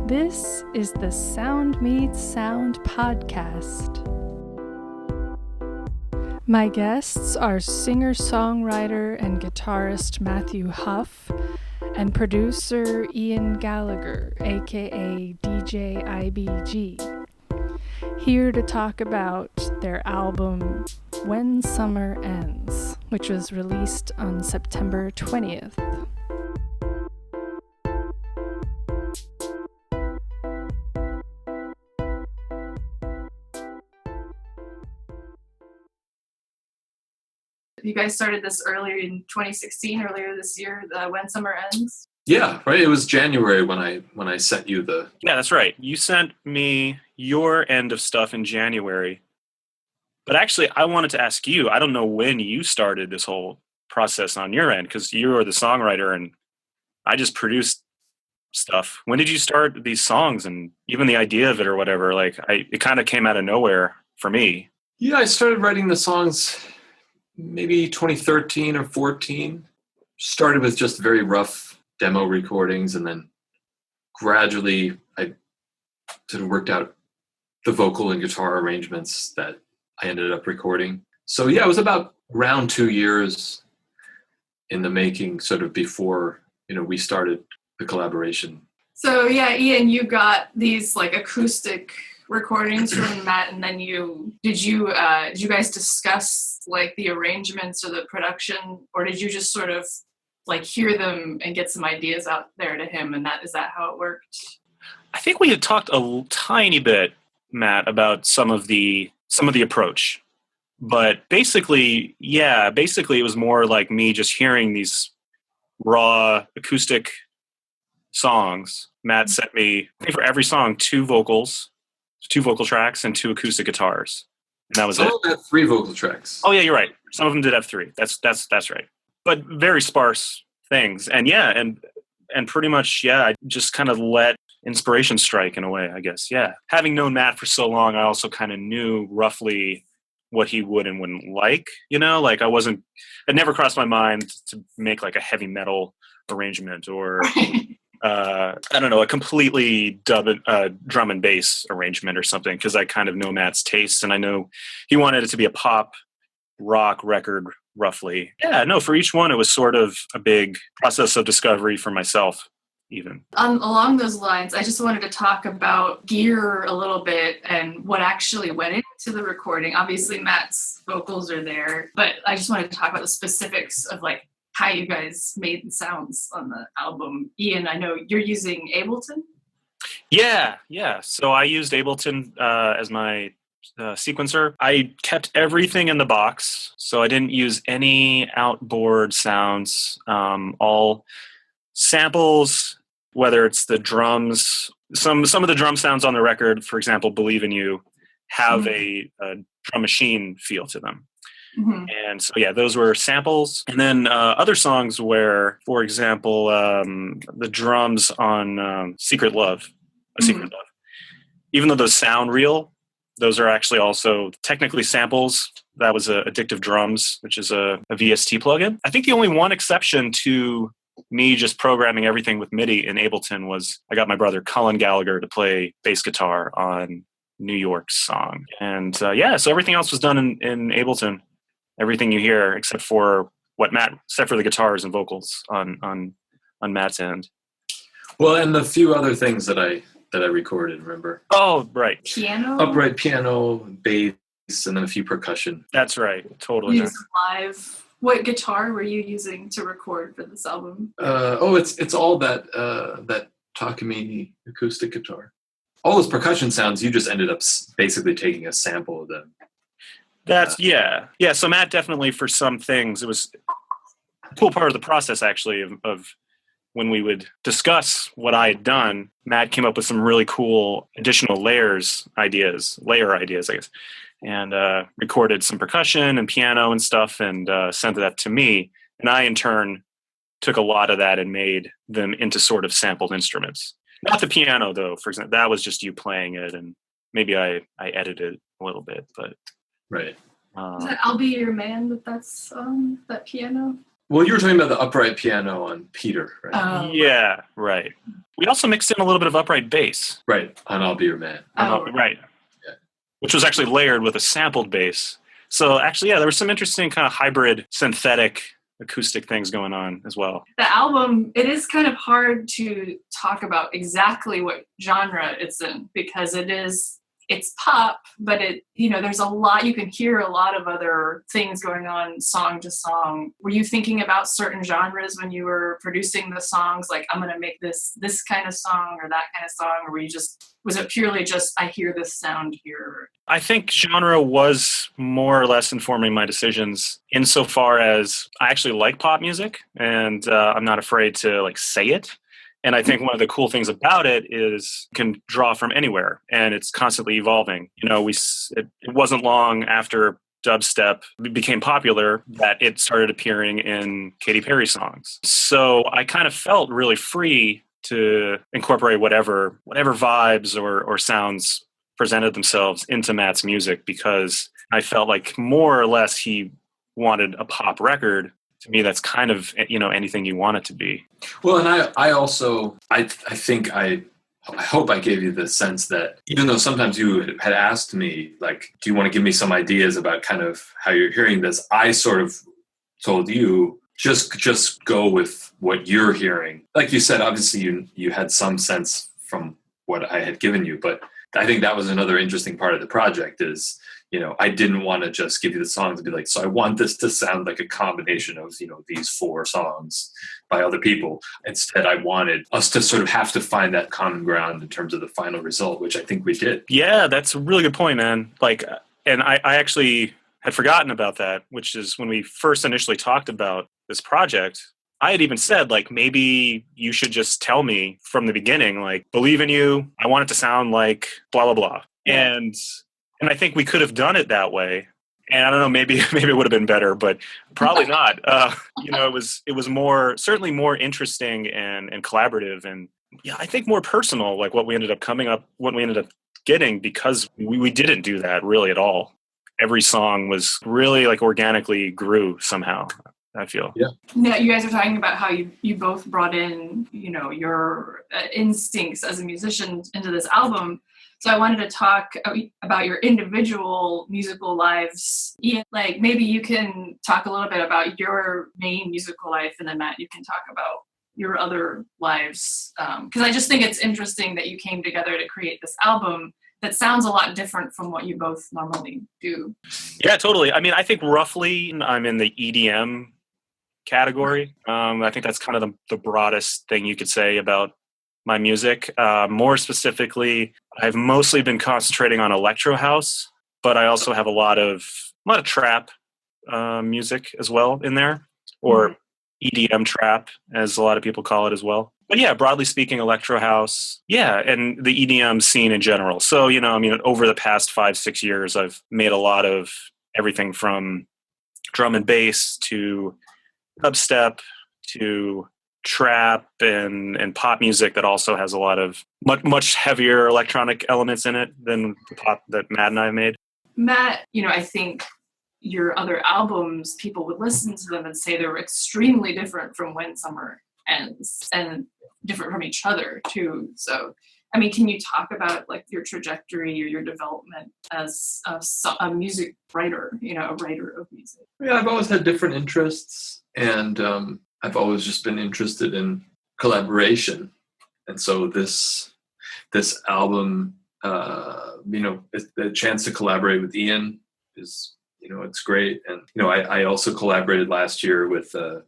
This is the Sound Meets Sound podcast. My guests are singer-songwriter and guitarist Matthew Hough and producer Ian Gallagher, aka DJ IBG, here to talk about their album When Summer Ends, which was released on September 20th. You guys started this earlier in 2016, earlier this year, When Summer Ends? Yeah, right. It was January when I sent you the... Yeah, that's right. You sent me your end of stuff in January. But actually, I wanted to ask you, I don't know when you started this whole process on your end, because you are the songwriter and I just produced stuff. When did you start these songs and even the idea of it or whatever? It kind of came out of nowhere for me. Yeah, I started writing the songs maybe 2013 or 14. Started with just very rough demo recordings, and then gradually I sort of worked out the vocal and guitar arrangements that I ended up recording. So yeah, it was about around 2 years in the making, sort of before, we started the collaboration. So yeah, Ian, you got these acoustic recordings from Matt, and then did you guys discuss the arrangements or the production, or did you just sort of hear them and get some ideas out there to him, and is that how it worked? I think we had talked a tiny bit, Matt, about some of the approach. But basically it was more like me just hearing these raw acoustic songs. Matt sent me, I think for every song, 2 vocal tracks and 2 acoustic guitars. And that was Some it. of them had 3 vocal tracks. Oh yeah, you're right. Some of them did have 3. That's right. But very sparse things. And and pretty much, I just kind of let inspiration strike in a way, I guess. Yeah. Having known Matt for so long, I also kind of knew roughly what he would and wouldn't like, it never crossed my mind to make a heavy metal arrangement or I don't know, a completely drum and bass arrangement or something, because I kind of know Matt's tastes, and I know he wanted it to be a pop rock record, roughly. Yeah, no, for each one, it was sort of a big process of discovery for myself, even. Along those lines, I just wanted to talk about gear a little bit and what actually went into the recording. Obviously, Matt's vocals are there, but I just wanted to talk about the specifics of how you guys made the sounds on the album. Ian, I know you're using Ableton? Yeah. So I used Ableton as my sequencer. I kept everything in the box, so I didn't use any outboard sounds. All samples, whether it's the drums. Some of the drum sounds on the record, for example, Believe in You, have a drum machine feel to them. Mm-hmm. And so, those were samples. And then other songs where, for example, the drums on Secret Love, Secret Love, even though those sound real, those are actually also technically samples. That was Addictive Drums, which is a VST plugin. I think the only one exception to me just programming everything with MIDI in Ableton was I got my brother Cullen Gallagher to play bass guitar on New York's song. And so everything else was done in Ableton. Everything you hear, except for the guitars and vocals on Matt's end. Well, and the few other things that I recorded, remember? Oh, right. Piano? Upright piano, bass, and then a few percussion. That's right. Totally. Use live. What guitar were you using to record for this album? It's all that Takumi acoustic guitar. All those percussion sounds, you just ended up basically taking a sample of them. That's So Matt definitely, for some things, it was a cool part of the process actually of when we would discuss what I had done. Matt came up with some really cool additional layer ideas, I guess, and recorded some percussion and piano and stuff, and sent that to me. And I, in turn, took a lot of that and made them into sort of sampled instruments. Not the piano, though. For example, that was just you playing it, and maybe I edited a little bit, but. Right. Is that I'll Be Your Man that's that piano? Well, you were talking about the upright piano on Peter, right? Yeah, right. We also mixed in a little bit of upright bass. Right, on I'll Be Your Man. Right. Yeah. Which was actually layered with a sampled bass. So actually, yeah, there was some interesting kind of hybrid synthetic acoustic things going on as well. The album, it is kind of hard to talk about exactly what genre it's in because it's pop, but there's a lot, you can hear a lot of other things going on song to song. Were you thinking about certain genres when you were producing the songs? Like, I'm going to make this kind of song or that kind of song? Or was it purely just, I hear this sound here? I think genre was more or less informing my decisions insofar as I actually like pop music and I'm not afraid to say it. And I think one of the cool things about it is you can draw from anywhere and it's constantly evolving. It wasn't long after dubstep became popular that it started appearing in Katy Perry songs. So I kind of felt really free to incorporate whatever vibes or sounds presented themselves into Matt's music because I felt like more or less he wanted a pop record. To me, that's kind of, anything you want it to be. Well, and I also, I think I hope I gave you the sense that even though sometimes you had asked me, do you want to give me some ideas about kind of how you're hearing this? I sort of told you, just go with what you're hearing. Like you said, obviously you had some sense from what I had given you, but I think that was another interesting part of the project is, I didn't want to just give you the songs and be like, so I want this to sound like a combination of, these 4 songs by other people. Instead, I wanted us to sort of have to find that common ground in terms of the final result, which I think we did. Yeah, that's a really good point, man. And I actually had forgotten about that, which is when we first initially talked about this project, I had even said, maybe you should just tell me from the beginning, believe in you. I want it to sound like blah, blah, blah. Yeah. And I think we could have done it that way. And I don't know, maybe it would have been better, but probably not. It was certainly more interesting and collaborative. And yeah, I think more personal, what we ended up getting because we didn't do that really at all. Every song was really organically grew somehow. I feel. Yeah, you guys are talking about how you both brought in, your instincts as a musician into this album. So I wanted to talk about your individual musical lives. Ian, maybe you can talk a little bit about your main musical life, and then Matt, you can talk about your other lives. Because I just think it's interesting that you came together to create this album that sounds a lot different from what you both normally do. Yeah, totally. I mean, I think roughly I'm in the EDM category. I think that's kind of the broadest thing you could say about my music. More specifically, I've mostly been concentrating on electro house, but I also have a lot of trap music as well in there, or EDM trap, as a lot of people call it as well. But yeah, broadly speaking, electro house, yeah, and the EDM scene in general. So, over the past 5-6 years, I've made a lot of everything from drum and bass to dubstep to trap and pop music that also has a lot of much heavier electronic elements in it than the pop that Matt and I have made. Matt, I think your other albums, people would listen to them and say they were extremely different from When Summer Ends and different from each other too. So, I mean, can you talk about your trajectory or your development as a music writer, a writer of music? Yeah, I've always had different interests, and I've always just been interested in collaboration. And so this album, the chance to collaborate with Ian is, it's great. And, I also collaborated last year with a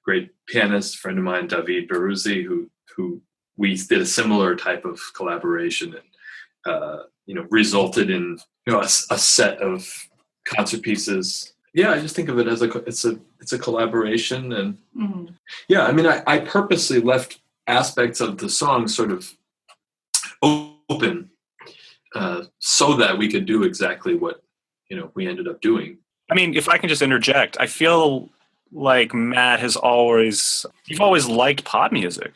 great pianist friend of mine, David Baruzzi, who we did a similar type of collaboration and, resulted in, a set of concert pieces. Yeah, I just think of it as it's a collaboration. And yeah, I mean, I purposely left aspects of the song sort of open so that we could do exactly what, we ended up doing. I mean, if I can just interject, I feel like Matt you've always liked pop music.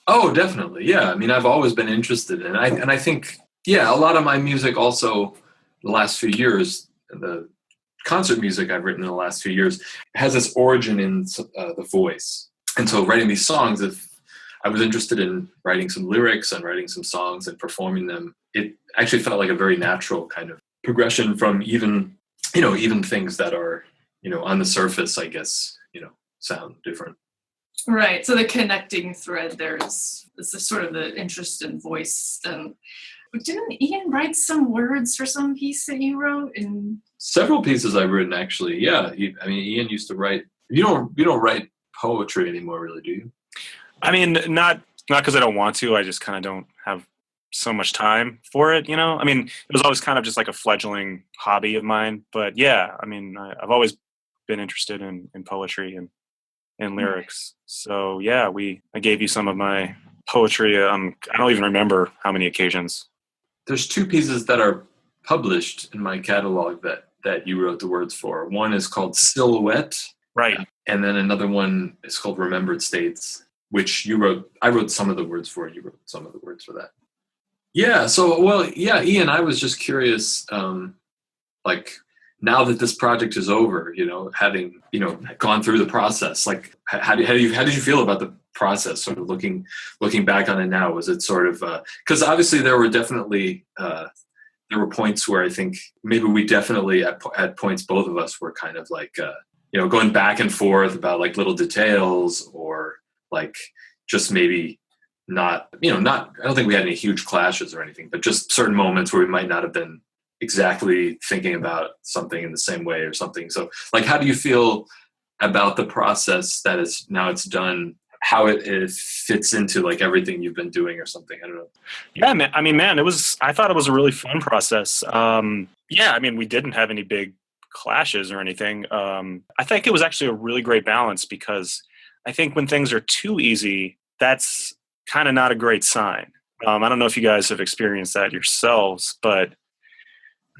Oh, definitely. Yeah. I mean, I've always been interested in it. And I think, yeah, a lot of my music also the last few years, the concert music I've written in the last few years has its origin in the voice. And so writing these songs, if I was interested in writing some lyrics and writing some songs and performing them, it actually felt like a very natural kind of progression from even things that are, on the surface, I guess, sound different. Right. So the connecting thread there is the sort of the interest in voice. Didn't Ian write some words for some piece that you wrote? Several pieces I've written, actually. Yeah. Ian used to write. You don't write poetry anymore, really, do you? I mean, not because I don't want to. I just kind of don't have so much time for it, I mean, it was always kind of just like a fledgling hobby of mine. But yeah, I mean, I've always been interested in poetry and lyrics. So yeah, I gave you some of my poetry. I don't even remember how many occasions. There's two pieces that are published in my catalog that you wrote the words for. One is called Silhouette. Right. And then another one is called Remembered States, which you wrote. I wrote some of the words for, and you wrote some of the words for that. Yeah. So, Ian, I was just curious, now that this project is over, having, gone through the process, like how did you feel about the process, sort of looking back on it now? Was it sort of, because obviously there were definitely, there were points where I think maybe we definitely at points, both of us were kind of like, going back and forth about like little details, or like just maybe not, I don't think we had any huge clashes or anything, but just certain moments where we might not have been exactly thinking about something in the same way or something. So like, how do you feel about the process that is now it's done, how it fits into like everything you've been doing or something? I don't know. Yeah, man. I mean, I thought it was a really fun process. Yeah, I mean, we didn't have any big clashes or anything. I think it was actually a really great balance, because I think when things are too easy, that's kind of not a great sign. I don't know if you guys have experienced that yourselves, but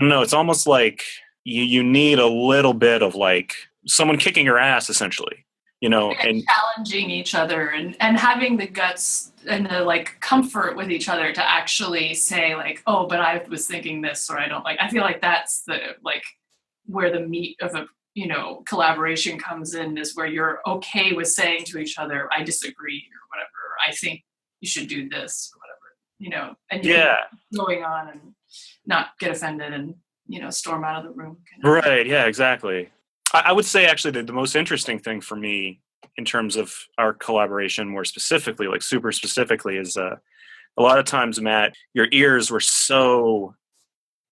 no, it's almost like you need a little bit of like someone kicking your ass, essentially, and challenging each other and having the guts and the like comfort with each other to actually say like, oh, but I was thinking this, or I don't like. I feel like that's the like where the meat of a collaboration comes in, is where you're okay with saying to each other, I disagree or whatever. I think you should do this or whatever, and going on and not get offended and, storm out of the room. Right. Yeah, exactly. I would say actually that the most interesting thing for me in terms of our collaboration more specifically, like super specifically, is a lot of times, Matt, your ears were so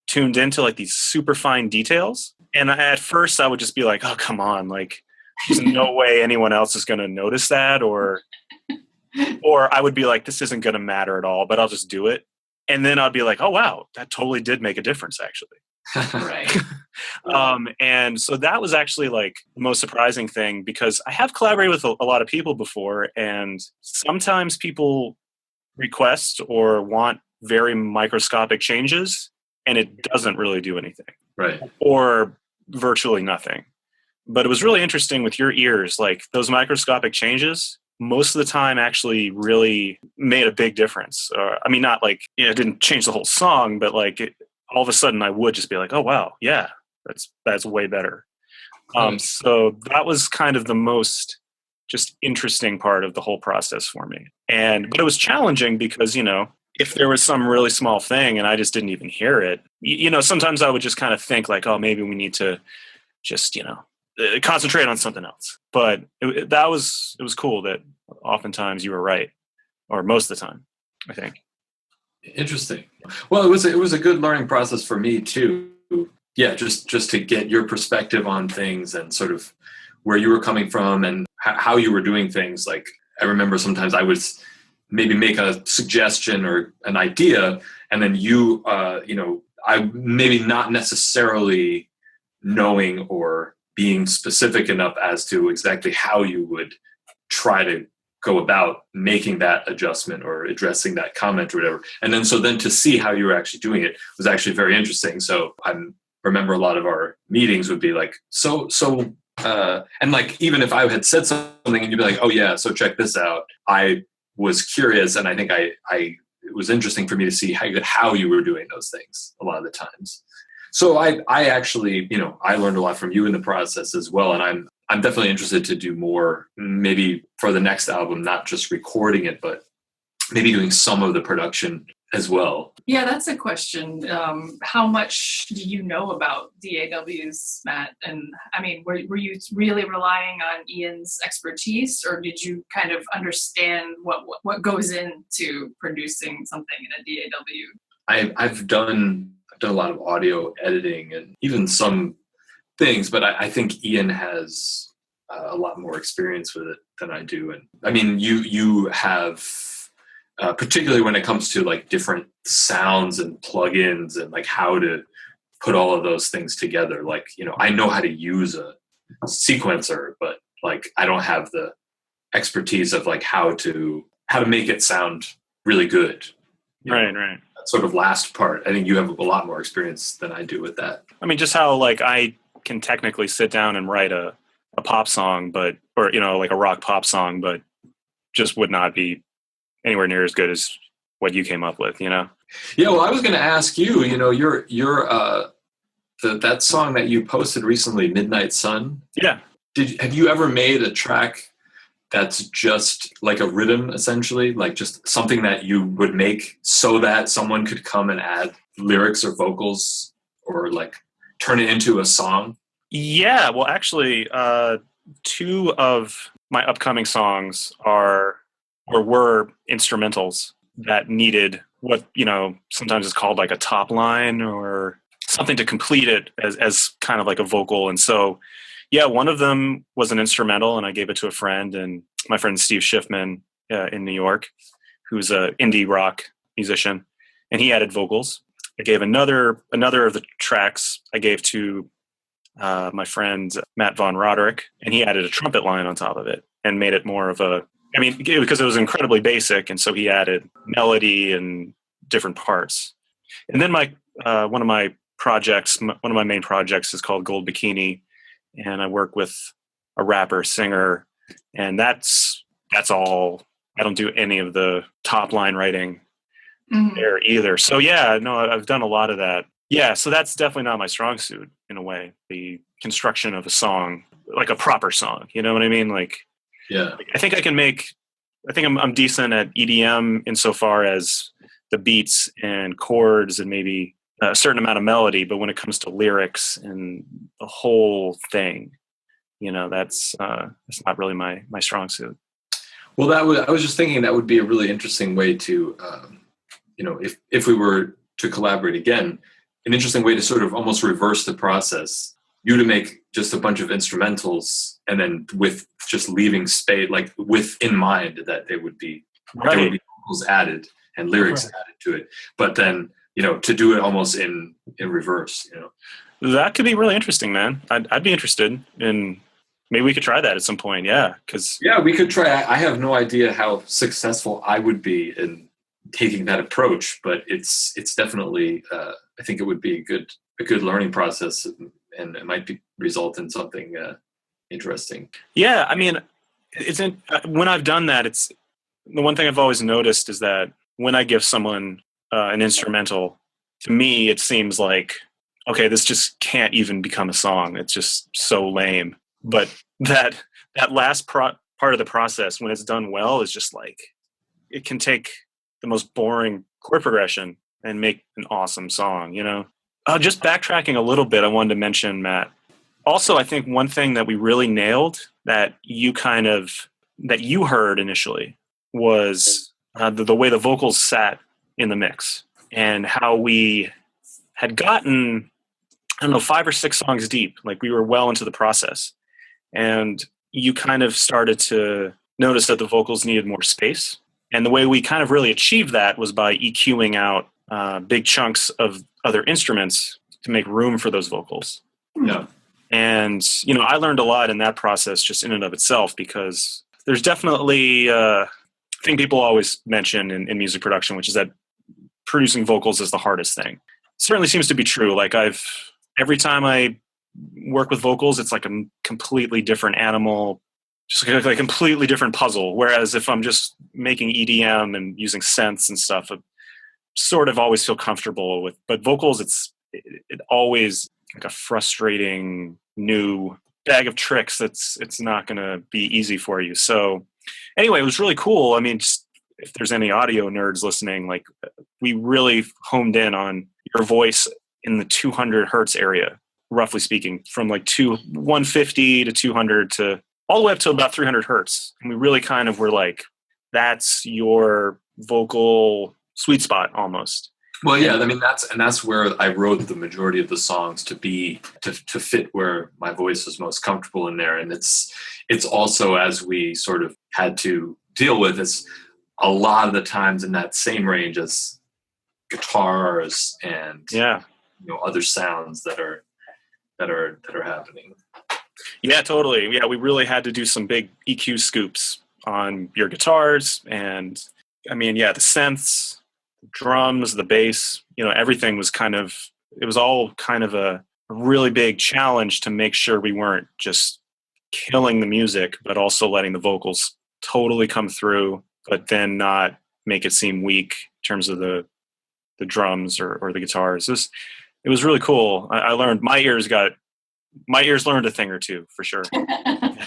tuned into like these super fine details. And at first I would just be like, oh, come on. Like there's no way anyone else is going to notice that. Or I would be like, this isn't going to matter at all, but I'll just do it. And then I'd be like, oh, wow, that totally did make a difference, actually. Right. And so that was actually like the most surprising thing, because I have collaborated with a lot of people before, and sometimes people request or want very microscopic changes, and it doesn't really do anything. Right. Or virtually nothing. But it was really interesting with your ears, like those microscopic changes most of the time actually really made a big difference. I mean, not like, it didn't change the whole song, but like all of a sudden I would just be like, oh, wow, yeah, that's way better. So that was kind of the most just interesting part of the whole process for me. But it was challenging because, if there was some really small thing and I just didn't even hear it, sometimes I would just kind of think like, oh, maybe we need to just, concentrate on something else. But it was cool that oftentimes you were right, or most of the time, I think. Interesting. Well, it was a good learning process for me too. Yeah, just to get your perspective on things and sort of where you were coming from and how you were doing things. Like I remember sometimes I would maybe make a suggestion or an idea, and then I maybe not necessarily knowing or being specific enough as to exactly how you would try to go about making that adjustment or addressing that comment or whatever. And then to see how you were actually doing it was actually very interesting. So I remember a lot of our meetings would be like, and like, even if I had said something and you'd be like, oh yeah, so check this out. I was curious. And I think it was interesting for me to see how you were doing those things a lot of the times. So I actually, I learned a lot from you in the process as well. And I'm definitely interested to do more, maybe for the next album, not just recording it, but maybe doing some of the production as well. Yeah, that's a question. How much do you know about DAWs, Matt? And I mean, were you really relying on Ian's expertise, or did you kind of understand what goes into producing something in a DAW? I've done a lot of audio editing and even some things, but I think Ian has a lot more experience with it than I do. And I mean, you have, particularly when it comes to like different sounds and plugins and like how to put all of those things together. Like, I know how to use a sequencer, but like I don't have the expertise of like how to make it sound really good. Right. That sort of last part. I think you have a lot more experience than I do with that. I mean, just how like I can technically sit down and write a pop song, or like a rock pop song, but just would not be anywhere near as good as what you came up with, Yeah, well, I was going to ask you, your that song that you posted recently, Midnight Sun. Yeah. Have you ever made a track that's just like a rhythm, essentially, like just something that you would make so that someone could come and add lyrics or vocals or like turn it into a song? Yeah, well, actually, two of my upcoming songs were instrumentals that needed what, sometimes is called like a top line or something to complete it as kind of like a vocal. And so, yeah, one of them was an instrumental, and I gave it to a friend, and my friend Steve Schiffman in New York, who's an indie rock musician, and he added vocals. I gave another of the tracks I gave to my friend Matt Von Roderick, and he added a trumpet line on top of it and made it more of because it was incredibly basic, and so he added melody and different parts. And then one of my main projects is called Gold Bikini, and I work with a rapper, singer, and that's all. I don't do any of the top line writing there either. So yeah, no, I've done a lot of that. Yeah, so that's definitely not my strong suit in a way. The construction of a song, like a proper song, you know what I mean? Like, yeah, I think I'm decent at EDM insofar as the beats and chords and maybe a certain amount of melody, but when it comes to lyrics and the whole thing, that's not really my strong suit. Well, I was just thinking that would be a really interesting way to, if we were to collaborate again, an interesting way to sort of almost reverse the process. You to make just a bunch of instrumentals, and then with just leaving space, like in mind that there would be vocals added and lyrics added to it. But then, to do it almost in reverse, That could be really interesting, man. I'd be interested in. Maybe we could try that at some point. Yeah, we could try. I have no idea how successful I would be in taking that approach, but it's definitely. I think it would be a good learning process, and it might result in something interesting. Yeah, I mean, when I've done that, it's the one thing I've always noticed is that when I give someone an instrumental, to me it seems like, okay, this just can't even become a song. It's just so lame. But that last part of the process, when it's done well, is just like it can take the most boring chord progression and make an awesome song. Just backtracking a little bit, I wanted to mention, Matt. Also, I think one thing that we really nailed that you heard initially was the way the vocals sat in the mix, and how we had gotten, 5 or 6 songs deep. Like we were well into the process, and you kind of started to notice that the vocals needed more space. And the way we kind of really achieved that was by EQing out big chunks of other instruments to make room for those vocals. Yeah. And, I learned a lot in that process just in and of itself, because there's definitely a thing people always mention in music production, which is that producing vocals is the hardest thing. It certainly seems to be true. Like every time I work with vocals, it's like a completely different animal, just like a completely different puzzle. Whereas if I'm just making EDM and using synths and stuff, I sort of always feel comfortable with. But vocals, it's it always like a frustrating new bag of tricks it's not going to be easy for you. So anyway, it was really cool. I mean, just if there's any audio nerds listening, like we really homed in on your voice in the 200 hertz area, roughly speaking, from like 150 to 200 to all the way up to about 300 hertz. And we really kind of were like, that's your vocal sweet spot almost. Well, yeah, I mean that's where I wrote the majority of the songs to fit where my voice is most comfortable in there. And it's also, as we sort of had to deal with, is a lot of the times in that same range as guitars and other sounds that are happening. Yeah, totally. Yeah, we really had to do some big EQ scoops on your guitars, and I mean, the synths, drums, the bass, everything was it was all kind of a really big challenge to make sure we weren't just killing the music, but also letting the vocals totally come through, but then not make it seem weak in terms of the drums or the guitars. It was really cool. I learned, my ears learned a thing or two for sure.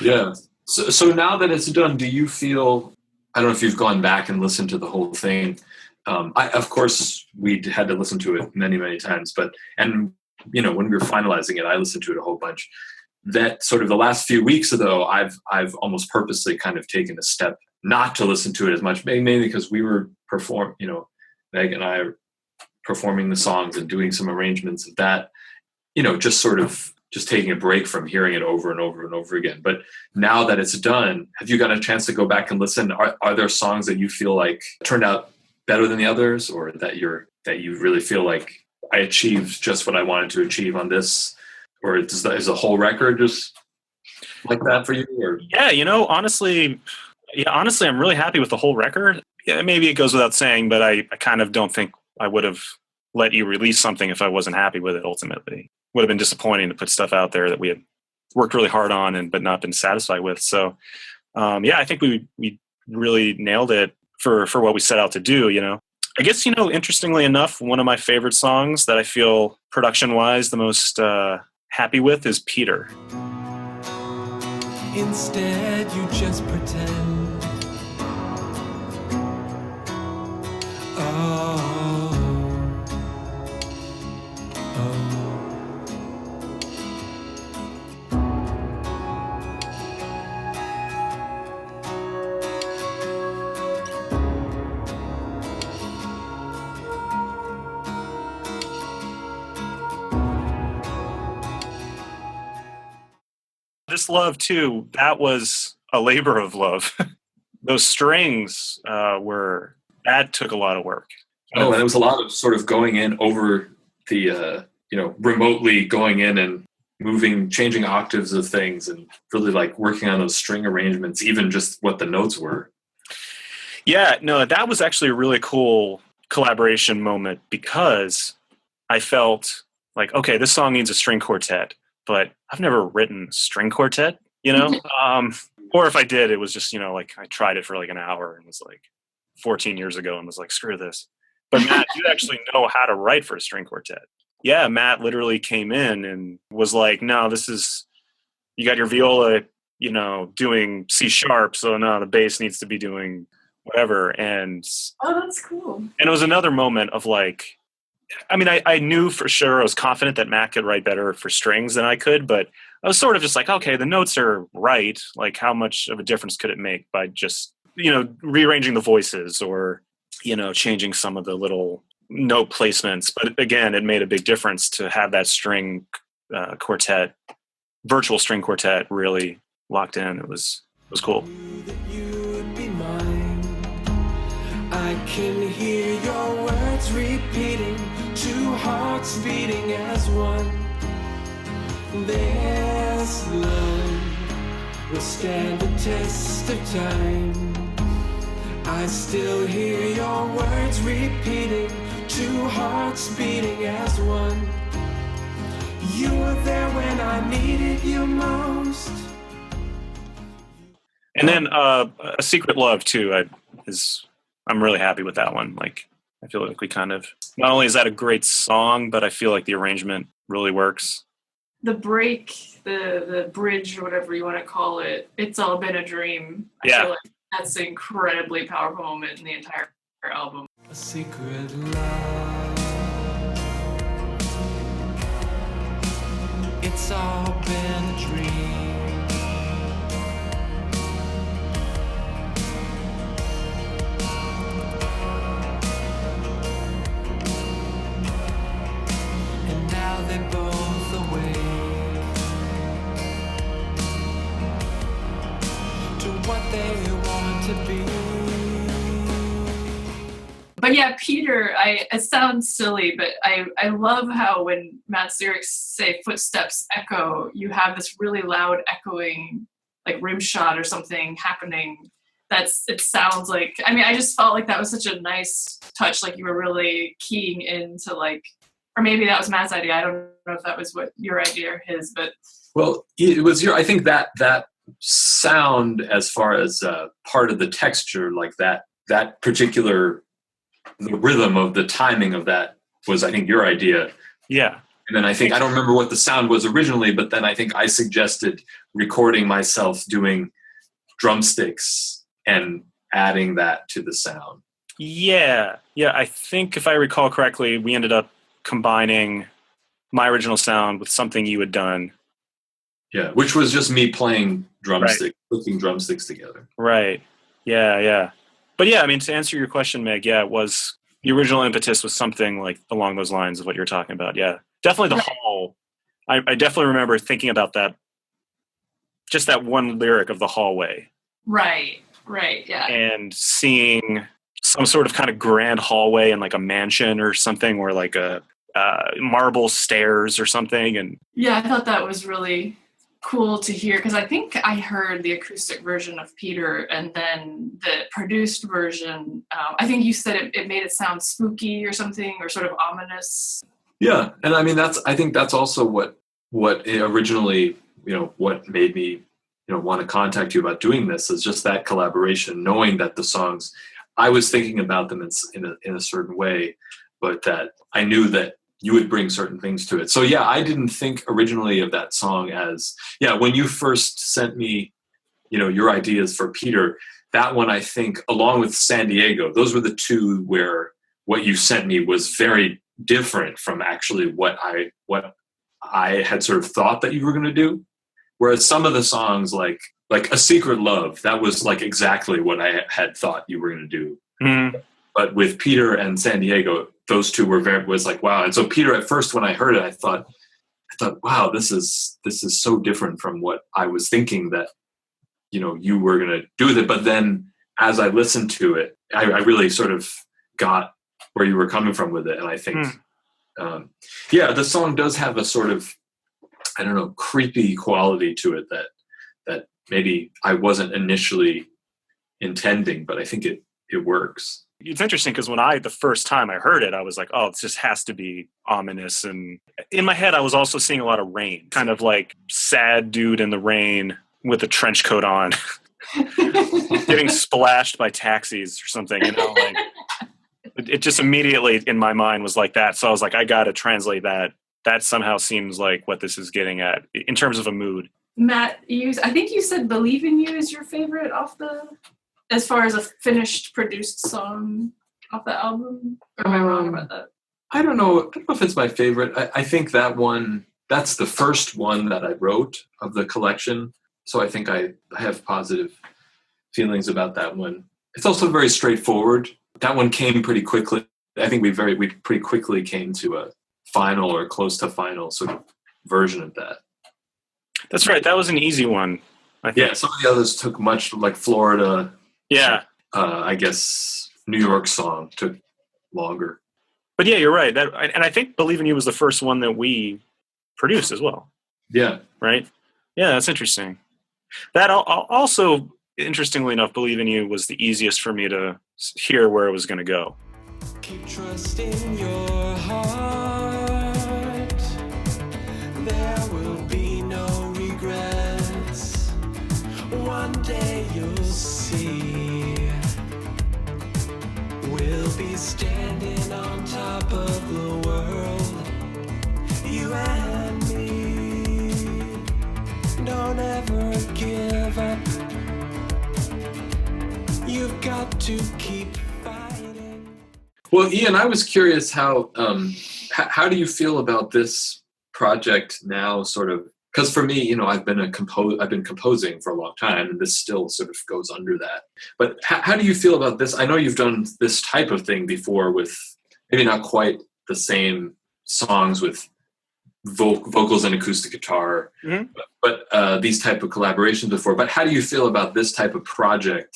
Yeah. So now that it's done, do you feel, I don't know if you've gone back and listened to the whole thing. Of course, we had to listen to it many, many times, when we were finalizing it, I listened to it a whole bunch. That sort of the last few weeks, though, I've almost purposely kind of taken a step not to listen to it as much, mainly because we were Meg and I are performing the songs and doing some arrangements of that, just taking a break from hearing it over and over and over again. But now that it's done, have you got a chance to go back and listen? Are there songs that you feel like turned out better than the others, or that you really feel like I achieved just what I wanted to achieve on this? Or is the whole record just like that for you? Or? Yeah, honestly, I'm really happy with the whole record. Yeah, maybe it goes without saying, but I kind of don't think I would have let you release something if I wasn't happy with it ultimately. Would have been disappointing to put stuff out there that we had worked really hard on but not been satisfied with. So, I think we really nailed it for what we set out to do, I guess, interestingly enough, one of my favorite songs that I feel production-wise the most happy with is Peter. Instead, you just pretend. Oh. This Love too, that was a labor of love. Those strings that took a lot of work. Oh, and it was a lot of sort of going in over the, remotely going in and moving, changing octaves of things and really like working on those string arrangements, even just what the notes were. Yeah, no, that was actually a really cool collaboration moment because I felt like, okay, this song needs a string quartet, but I've never written a string quartet, or if I did, it was just, like I tried it for like an hour and was like 14 years ago and was like, screw this. But Matt, you actually know how to write for a string quartet. Yeah, Matt literally came in and was like, no, you got your viola, doing C sharp. So no, the bass needs to be doing whatever. And oh, that's cool. And it was another moment of like, I mean, I knew for sure, I was confident that Matt could write better for strings than I could, but I was sort of just like, okay, the notes are right. Like, how much of a difference could it make by just, rearranging the voices or, changing some of the little note placements. But again, it made a big difference to have that string quartet, virtual string quartet really locked in. It was cool. I can hear your words repeating, two hearts beating as one. This love will stand the test of time. I still hear your words repeating, two hearts beating as one. You were there when I needed you most. And then A Secret Love too, I'm really happy with that one. Like, I feel like we kind of, not only is that a great song, but I feel like the arrangement really works. The break, the bridge, or whatever you want to call it, It's All Been a Dream. I feel like that's an incredibly powerful moment in the entire album. A secret love. It's all been a dream. And now they're both away to what they want to be. But yeah, Peter, it sounds silly, but I love how when Matt's lyrics say footsteps echo, you have this really loud echoing, like rim shot or something happening. It sounds like, I mean, I just felt like that was such a nice touch, like you were really keying into like, or maybe that was Matt's idea. I don't know if that was what your idea or his, but. Well, it was I think that sound, as far as part of the texture, like that particular, the rhythm of the timing of that was, I think, your idea. Yeah. And then I think, I don't remember what the sound was originally, but then I think I suggested recording myself doing drumsticks and adding that to the sound. Yeah. I think if I recall correctly, we ended up combining my original sound with something you had done. Yeah, which was just me playing drumsticks, hooking drumsticks together. Right. Yeah. But yeah, I mean, to answer your question, Meg, yeah, it was, the original impetus was something like along those lines of what you're talking about. Yeah, definitely the hall. I definitely remember thinking about that, just that one lyric of the hallway. Right, yeah. And seeing some sort of kind of grand hallway in like a mansion or something, or like a marble stairs or something. And yeah, I thought that was really cool to hear, because I think I heard the acoustic version of Peter and then the produced version. I think you said it made it sound spooky or something, or sort of ominous. Yeah, and I mean I think that's also what originally, what made me want to contact you about doing this, is just that collaboration, knowing that the songs, I was thinking about them in a certain way, but that I knew that you would bring certain things to it. So yeah, I didn't think originally of that song as, when you first sent me, your ideas for Peter, that one, I think, along with San Diego, those were the two where what you sent me was very different from actually what I had sort of thought that you were going to do. Whereas some of the songs, like A Secret Love, that was like exactly what I had thought you were going to do. Mm. But with Peter and San Diego, those two was like, wow. And so Peter, at first when I heard it, I thought, wow, this is so different from what I was thinking that, you were going to do with it. But then as I listened to it, I really sort of got where you were coming from with it. And I think, the song does have a sort of, I don't know, creepy quality to it that maybe I wasn't initially intending, but I think it works. It's interesting because the first time I heard it, I was like, oh, it just has to be ominous. And in my head, I was also seeing a lot of rain, kind of like sad dude in the rain with a trench coat on, getting splashed by taxis or something, like it just immediately in my mind was like that. So I was like, I got to translate that. That somehow seems like what this is getting at in terms of a mood. Matt, I think you said Believe in You is your favorite as far as a finished produced song off the album? Or am I wrong about that? I don't know if it's my favorite. I think that one, that's the first one that I wrote of the collection. So I think I have positive feelings about that one. It's also very straightforward. That one came pretty quickly. I think we pretty quickly came to a final or close to final sort of version of that. That's right. That was an easy one, I think. Yeah, some of the others took much, like Florida. Yeah. I guess New York song took longer. But yeah, you're right. And I think Believe in You was the first one that we produced as well. Yeah. Right? Yeah, that's interesting. That also, interestingly enough, Believe in You was the easiest for me to hear where it was going to go. Keep trusting your heart. There will be no regrets. One day you'll see. We'll be standing on top of the world. You and me, don't ever give up. You've got to keep fighting. Well, Ian, I was curious how do you feel about this project now? Sort of, because for me, I've been composing for a long time, and this still sort of goes under that. But how do you feel about this? I know you've done this type of thing before with maybe not quite the same songs with vocals and acoustic guitar, but these type of collaborations before. But how do you feel about this type of project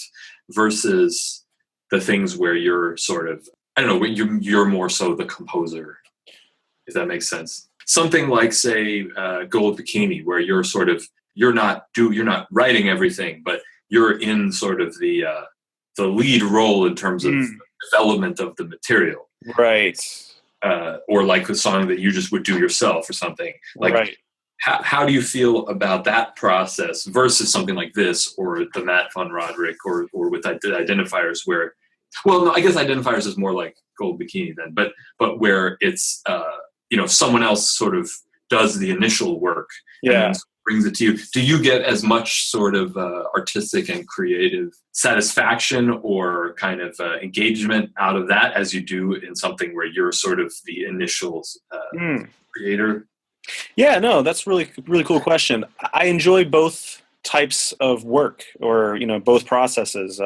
versus the things where you're sort of, I don't know, you're more so the composer, if that makes sense? Something like, say, Gold Bikini, where you're not writing everything, but you're in sort of the lead role in terms of development of the material, right? Or like the song that you just would do yourself or something. Like, right. How do you feel about that process versus something like this, or the Matt von Roderick, or with identifiers where, well, no, I guess identifiers is more like Gold Bikini then, but where it's someone else sort of does the initial work, and then brings it to you. Do you get as much sort of artistic and creative satisfaction or kind of engagement out of that as you do in something where you're sort of the initial creator? Yeah, no, that's really cool question. I enjoy both types of work, or both processes,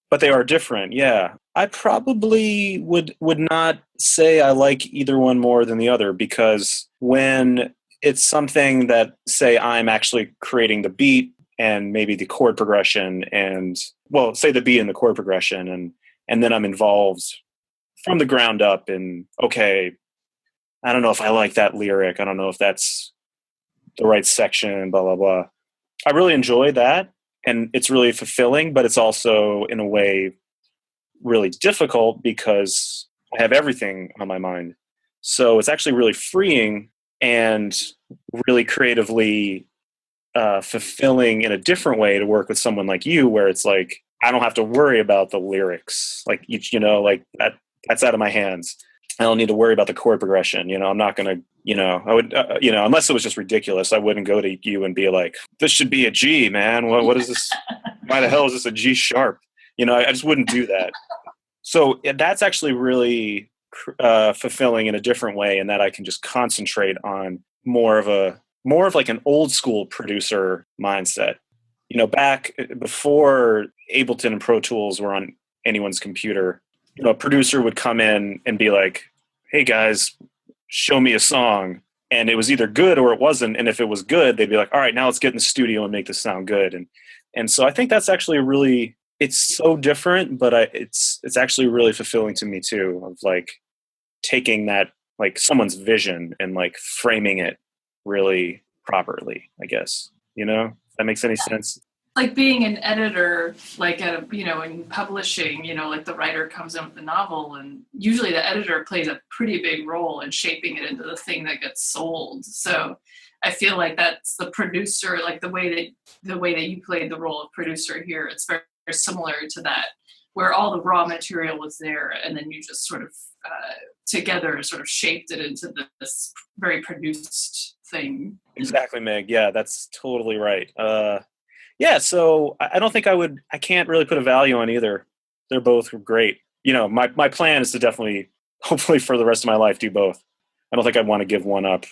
but they are different. Yeah, I probably would not say I like either one more than the other, because when it's something that, say, I'm actually creating the beat and maybe the chord progression, and say the beat and the chord progression, and then I'm involved from the ground up in, okay, I don't know if I like that lyric. I don't know if that's the right section, blah, blah, blah. I really enjoy that, and it's really fulfilling, but it's also, in a way, really difficult because I have everything on my mind. So it's actually really freeing and really creatively fulfilling in a different way to work with someone like you, where it's like, I don't have to worry about the lyrics. Like, like that's out of my hands. I don't need to worry about the chord progression. I'm not going to, I would, unless it was just ridiculous, I wouldn't go to you and be like, this should be a G, man. What is this? Why the hell is this a G sharp? I just wouldn't do that. So that's actually really fulfilling in a different way, in that I can just concentrate on more of like an old school producer mindset. Back before Ableton and Pro Tools were on anyone's computer, a producer would come in and be like, hey guys, show me a song. And it was either good or it wasn't. And if it was good, they'd be like, all right, now let's get in the studio and make this sound good. And so I think that's actually it's so different, but it's actually really fulfilling to me too, of like taking that, like someone's vision, and like framing it really properly, I guess, if that makes any sense. Like being an editor, like in publishing, like the writer comes in with the novel, and usually the editor plays a pretty big role in shaping it into the thing that gets sold. So I feel like that's the producer, like the way that you played the role of producer here, it's very, very similar to that, where all the raw material was there, and then you just sort of together sort of shaped it into this very produced thing. Exactly, Meg. Yeah, that's totally right. Yeah, so I don't think I can't really put a value on either. They're both great. My plan is to definitely, hopefully for the rest of my life, do both. I don't think I'd want to give one up.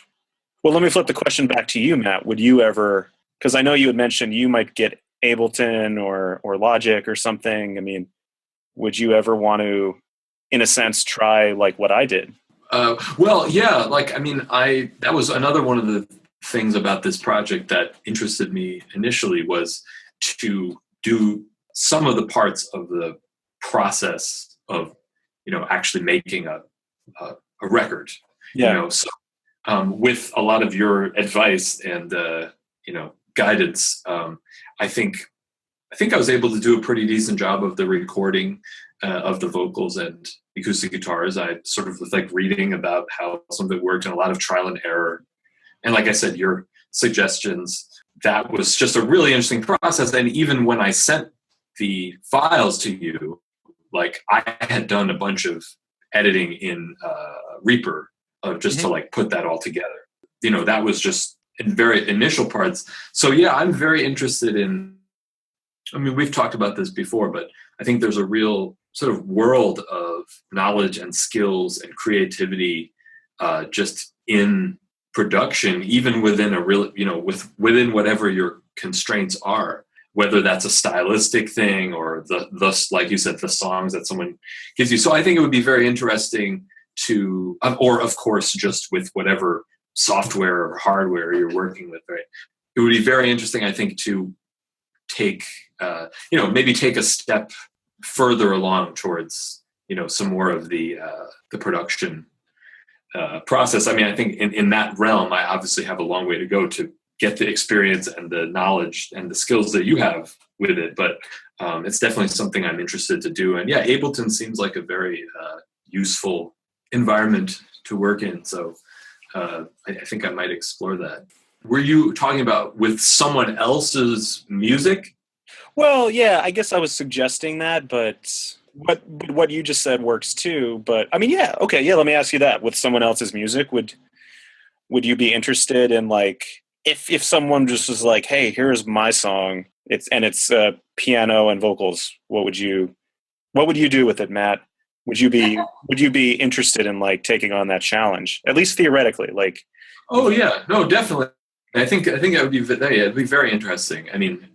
Well, let me flip the question back to you, Matt. Would you ever, because I know you had mentioned you might get Ableton or Logic or something. I mean, would you ever want to, in a sense, try like what I did? Well, yeah, that was another one of the things about this project that interested me initially, was to do some of the parts of the process of, actually making a record. Yeah. So with a lot of your advice and guidance, I think I was able to do a pretty decent job of the recording of the vocals and acoustic guitars. I sort of was like reading about how some of it worked, and a lot of trial and error. And like I said, your suggestions, that was just a really interesting process. And even when I sent the files to you, like I had done a bunch of editing in Reaper just to like put that all together. That was just in very initial parts. So yeah, I'm very interested in, I mean, we've talked about this before, but I think there's a real sort of world of knowledge and skills and creativity just in production, even within a real, within whatever your constraints are, whether that's a stylistic thing or the like you said, the songs that someone gives you. So I think it would be very interesting to, or of course, just with whatever software or hardware you're working with, right? It would be very interesting, I think, to take, maybe take a step further along towards, some more of the production process. I mean, I think in that realm, I obviously have a long way to go to get the experience and the knowledge and the skills that you have with it. But it's definitely something I'm interested to do. And yeah, Ableton seems like a very useful environment to work in. So I think I might explore that. Were you talking about with someone else's music? Well, yeah, I guess I was suggesting that, but what you just said works too. But I mean, yeah, okay, yeah. Let me ask you that: with someone else's music, would you be interested in, like, if someone just was like, "Hey, here's my song. It's piano and vocals. What would you do with it, Matt? Would you be interested in, like, taking on that challenge, at least theoretically? Like, oh yeah, no, definitely. I think that would be it'd be very interesting. I mean,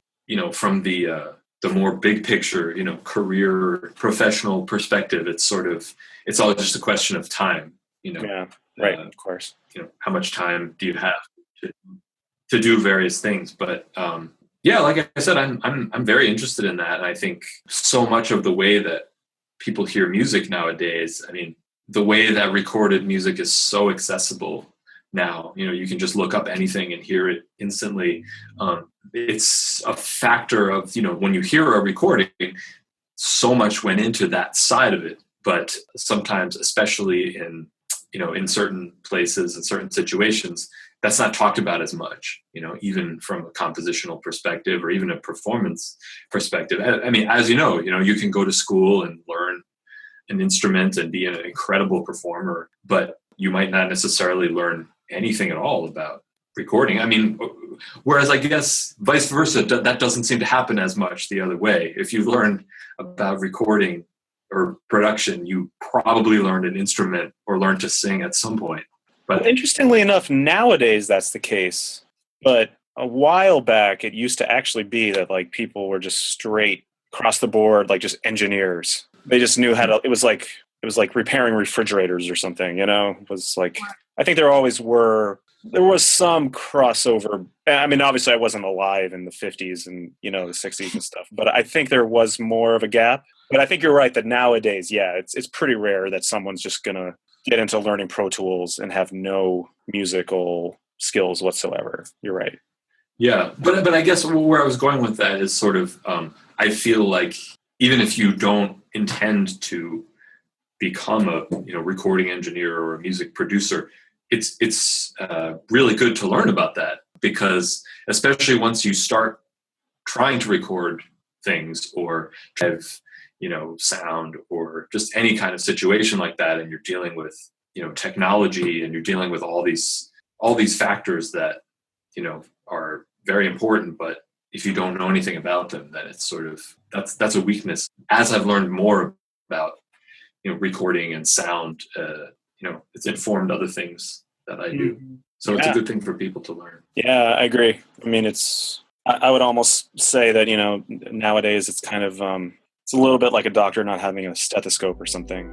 from the more big picture, career, professional perspective, it's always just a question of time. Yeah, right, of course. How much time do you have to do various things? But yeah, like I said, I'm very interested in that, and I think so much of the way that people hear music nowadays, I mean, the way that recorded music is so accessible now. You can just look up anything and hear it instantly. It's a factor of, when you hear a recording, so much went into that side of it. But sometimes, especially in certain places, in certain situations, that's not talked about as much, even from a compositional perspective or even a performance perspective. I mean, as you know, you can go to school and learn an instrument and be an incredible performer, but you might not necessarily learn anything at all about recording. I mean, whereas I guess vice versa, that doesn't seem to happen as much the other way. If you learned about recording or production, you probably learned an instrument or learned to sing at some point. But well, interestingly enough, nowadays that's the case. But a while back, it used to actually be that, like, people were just straight across the board, like, just engineers. They just knew how to. It was like repairing refrigerators or something. It was like, I think there was some crossover. I mean, obviously I wasn't alive in the 50s and, the 60s and stuff, but I think there was more of a gap. But I think you're right that nowadays, yeah, it's pretty rare that someone's just going to get into learning Pro Tools and have no musical skills whatsoever. You're right. Yeah. But I guess where I was going with that is sort of, I feel like even if you don't intend to become a recording engineer or a music producer, it's really good to learn about that, because especially once you start trying to record things or have sound or just any kind of situation like that, and you're dealing with technology, and you're dealing with all these factors that are very important, but if you don't know anything about them, then it's sort of that's a weakness. As I've learned more about recording and sound, it's informed other things that I do. So it's a good thing for people to learn. Yeah, I agree. I mean, I would almost say that, nowadays it's kind of, it's a little bit like a doctor not having a stethoscope or something.